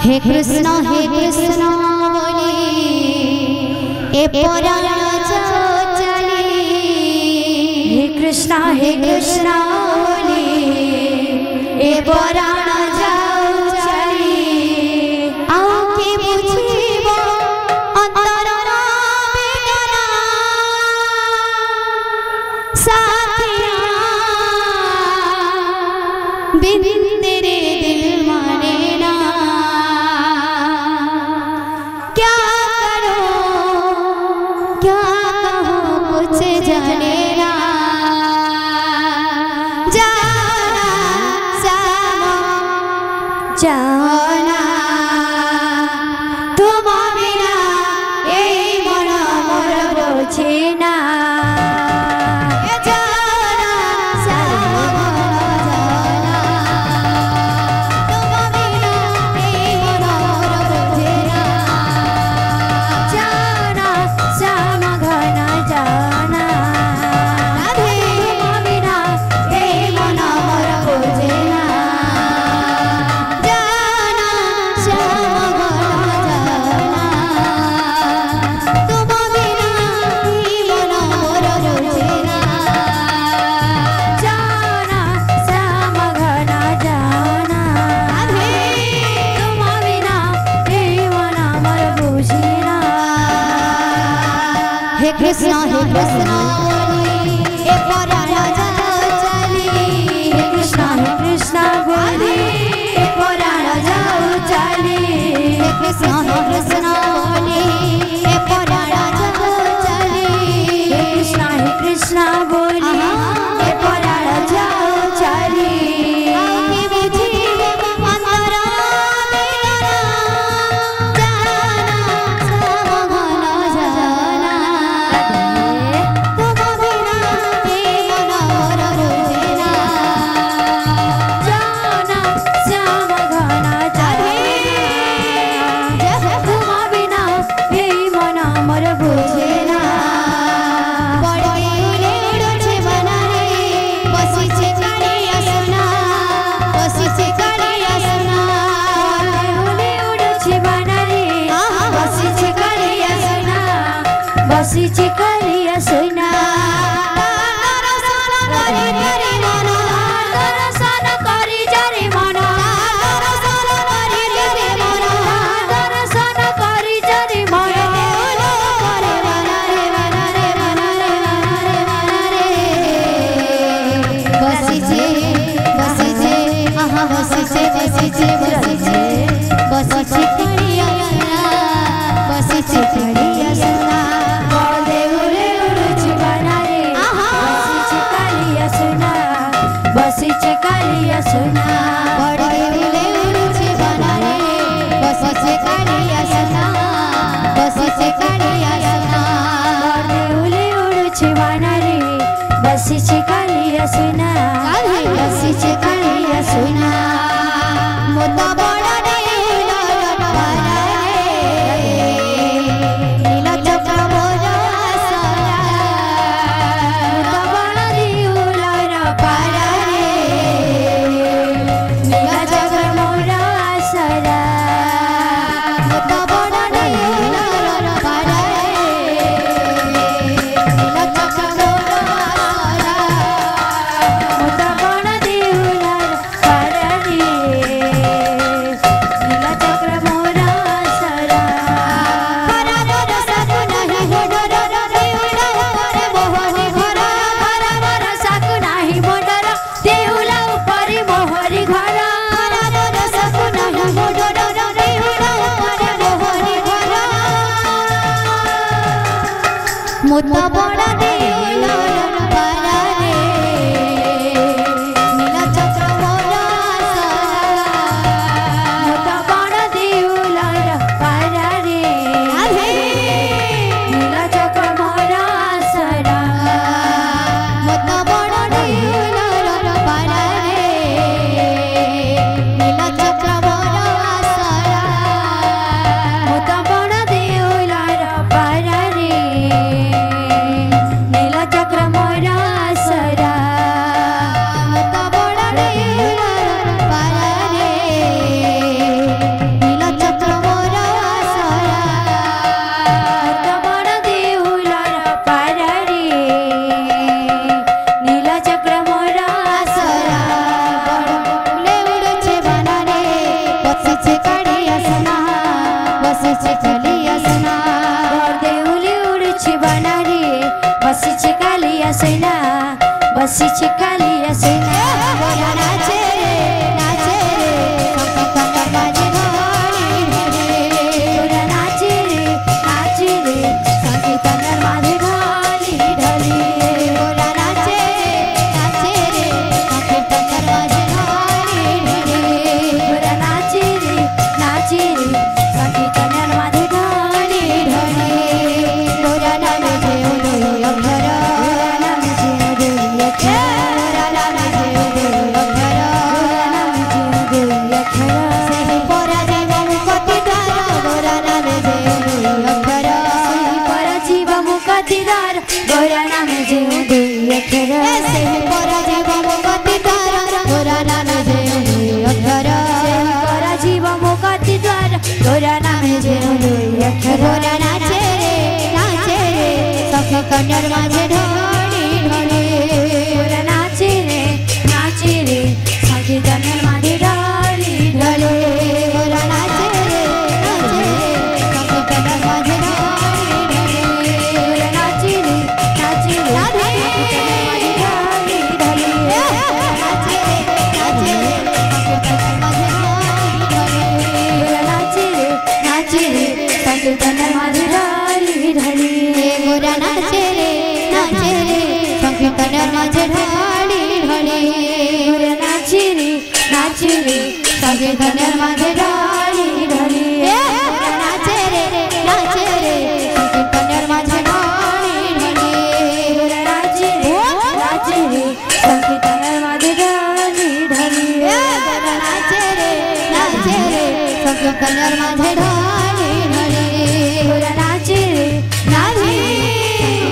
हे कृष्ण बोले ए पराण चली। हे कृष्ण बोले ए पराण चली। आओ के बुझिब अंतर वेदना साथिया बिन तेरे दिल माने ना। क्या करो क्या कहो कुछ जाने ना। जाना श्यामा जाना तुम बिना यही मन मोर बुझे ना। গোরা নাচে রে সখী কন্যার মাঝে ঢলে ঢলে গোরা নাচে রে সখী কন্যার মাঝে ঢলে ঢলে গোরা নাচে রে সখী কন্যার মাঝে ঢলে ঢলে গোরা নাচে রে সখী কন্যার মাঝে ঢলে ঢলে নাচে রে সখী কন্যার মাঝে ঢলে ঢলে নাচে রে সখী কন্যার মাঝে ঢলে ঢলে গোরা নাচে রে সখী কন্যার মাঝে ঢলে ঢলে গোরা নাচে রে সখী কন্যার মাঝে ঢলে ঢলে নাচে রে সখী কন্যার মাঝে ঢলে ঢলে গোরা নাচে রে সখী কন্যার মাঝে ঢলে ঢলে গোরা নাচে রে সখী কন্যার মাঝে ঢলে ঢলে গোরা নাচে রে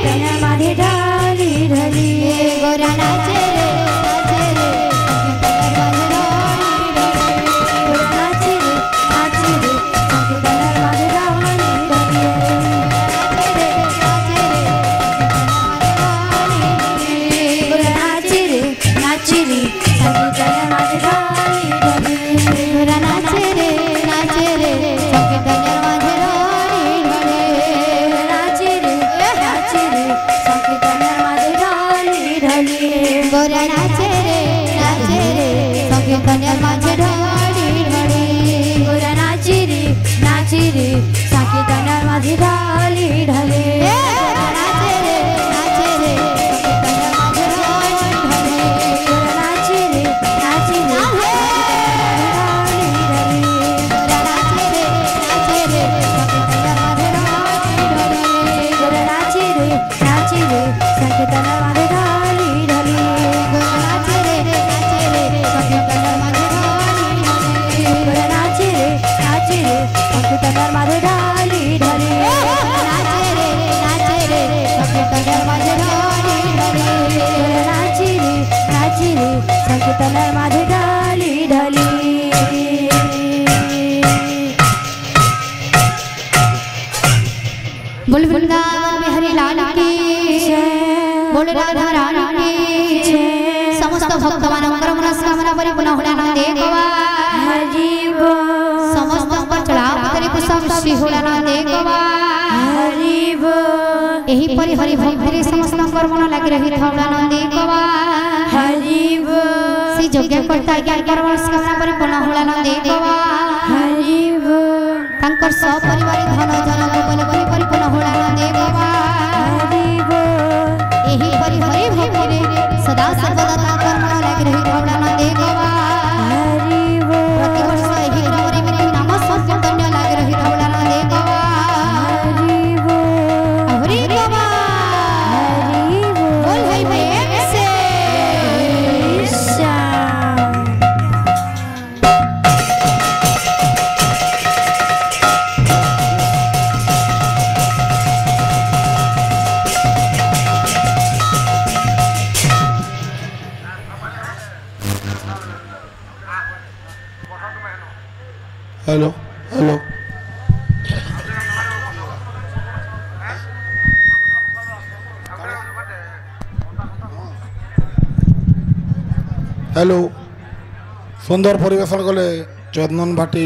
কন্যার মাঝে ঢলে ঢলে গোরা নাচে রে গোরা নাচে রে সখী কন্যার মাঝে ঢলে ঢলে গোরা নাচে রে সখী কন্যার মাঝে ঢলে ঢলে নাচে রে সখী কন্যার মাঝে ঢলে ঢলে গোরা নাচে রে সখী কন্যার মাঝে ঢলে ঢলে গোরা নাচে রে সখী কন্যার মাঝে ঢলে ঢলে গোরা নাচে রে সখী কন্যার মাঝে ঢলে ঢলে নাচে রে সখী কন্যার মাঝে ঢলে ঢলে নাচে রে সখী কন্যার মাঝে ঢলে ঢলে बोल वृंदावन बिहारी लाल की बोल राधा रानी की समस्त भक्तमानंकर मनस्कामना परिपूर्ण होण्यानंदे गोवा हरि बोल समस्त चढ़ापतरी कुसुम श्री होण्यानंदे गोवा हरि बोल एही परि हरि भक्ति समस्त कर्मण लागि रही होण्यानंदे गोवा हरि बोल श्री यज्ञ करता ज्ञान कर्म मनस्कामना परिपूर्ण होण्यानंदे गोवा हरि बोल तांकर सब परिवार धन जन गोपन परिपूर्ण होण्यानंदे गोवा हरि बोल एही परि हरि भक्ति सदा सर्वदा कर्म लागि रही होण्यानंदे गोवा हरि बोल प्रति वर्ष एही क्रमरे मेरे नाम संकीर्तन लागि रही होण्यानंदे गोवा हरि बोल हरि गोवा हरि बोल है प्रेम से हेलो हेलो हेलो सुंदर परिवेशन कले चंदन भाटी।